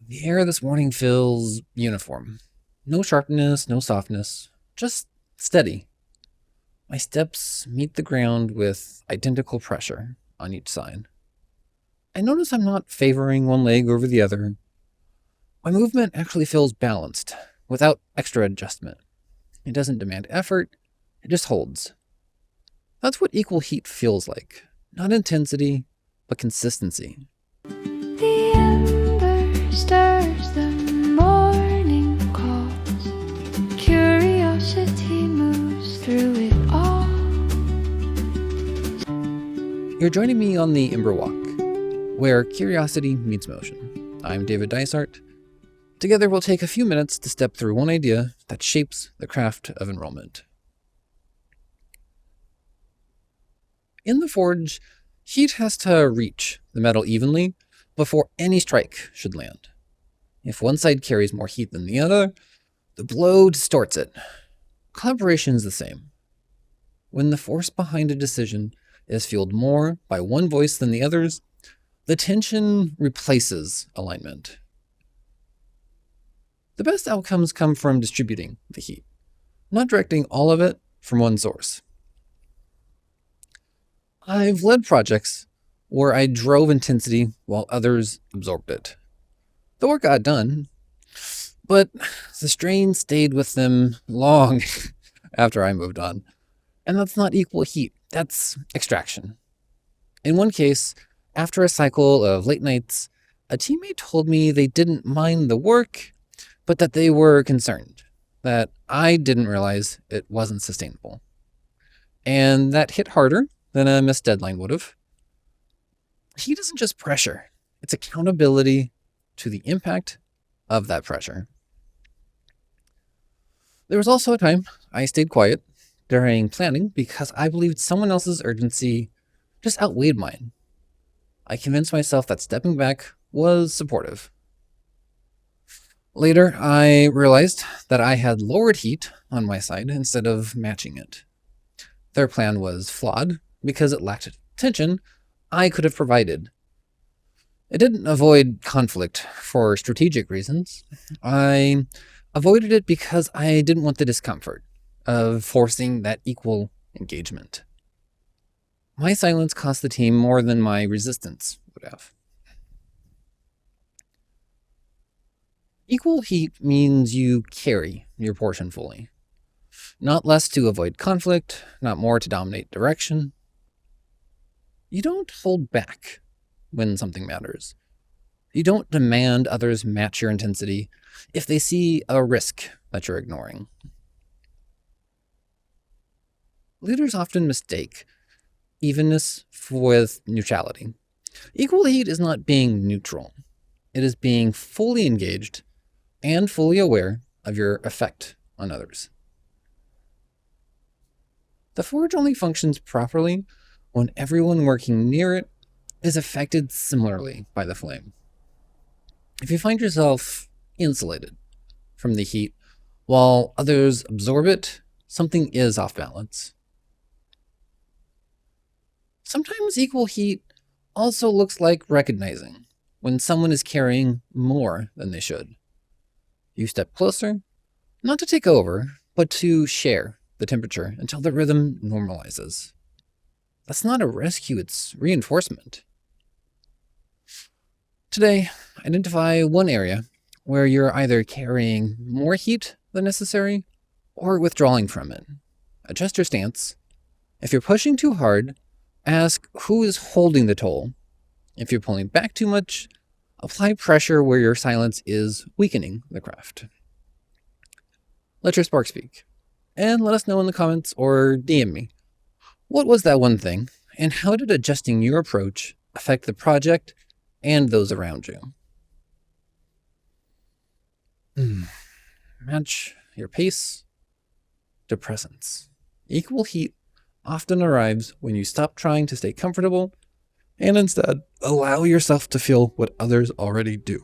The air this morning feels uniform. No sharpness, no softness, just steady. My steps meet the ground with identical pressure on each side. I notice I'm not favoring one leg over the other. My movement actually feels balanced, without extra adjustment. It doesn't demand effort, it just holds. That's what equal heat feels like. Not intensity, but consistency. The ember stirs, the morning calls. Curiosity moves through it all. You're joining me on the Ember Walk, where curiosity meets motion. I'm David Dysart. Together we'll take a few minutes to step through one idea that shapes the craft of enrollment. In the forge, heat has to reach the metal evenly before any strike should land. If one side carries more heat than the other, the blow distorts it. Collaboration is the same. When the force behind a decision is fueled more by one voice than the others, the tension replaces alignment. The best outcomes come from distributing the heat, not directing all of it from one source. I've led projects where I drove intensity while others absorbed it. The work got done, but the strain stayed with them long after I moved on. And that's not equal heat, that's extraction. In one case, after a cycle of late nights, a teammate told me they didn't mind the work, but that they were concerned that I didn't realize it wasn't sustainable. And that hit harder than a missed deadline would have. Heat isn't just pressure, it's accountability to the impact of that pressure. There was also a time I stayed quiet during planning because I believed someone else's urgency just outweighed mine. I convinced myself that stepping back was supportive. Later, I realized that I had lowered heat on my side instead of matching it. Their plan was flawed because it lacked attention I could have provided. It didn't avoid conflict for strategic reasons. I avoided it because I didn't want the discomfort of forcing that equal engagement. My silence cost the team more than my resistance would have. Equal heat means you carry your portion fully. Not less to avoid conflict, not more to dominate direction. You don't hold back when something matters. You don't demand others match your intensity if they see a risk that you're ignoring. Leaders often mistake evenness with neutrality. Equal heat is not being neutral. It is being fully engaged and fully aware of your effect on others. The forge only functions properly when everyone working near it is affected similarly by the flame. If you find yourself insulated from the heat while others absorb it, something is off balance. Sometimes equal heat also looks like recognizing when someone is carrying more than they should. You step closer, not to take over, but to share the temperature until the rhythm normalizes. That's not a rescue, it's reinforcement. Today, identify one area where you're either carrying more heat than necessary or withdrawing from it. Adjust your stance. If you're pushing too hard, ask who is holding the toll. If you're pulling back too much, apply pressure where your silence is weakening the craft. Let your spark speak. And let us know in the comments or DM me. What was that one thing, and how did adjusting your approach affect the project and those around you? Match your pace to presence. Equal heat often arrives when you stop trying to stay comfortable and instead allow yourself to feel what others already do.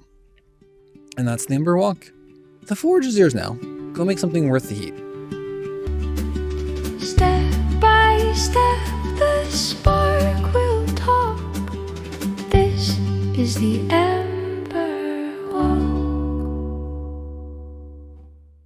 And that's the Ember Walk. The forge is yours now. Go make something worth the heat. Step by step, the spark will talk. This is the end.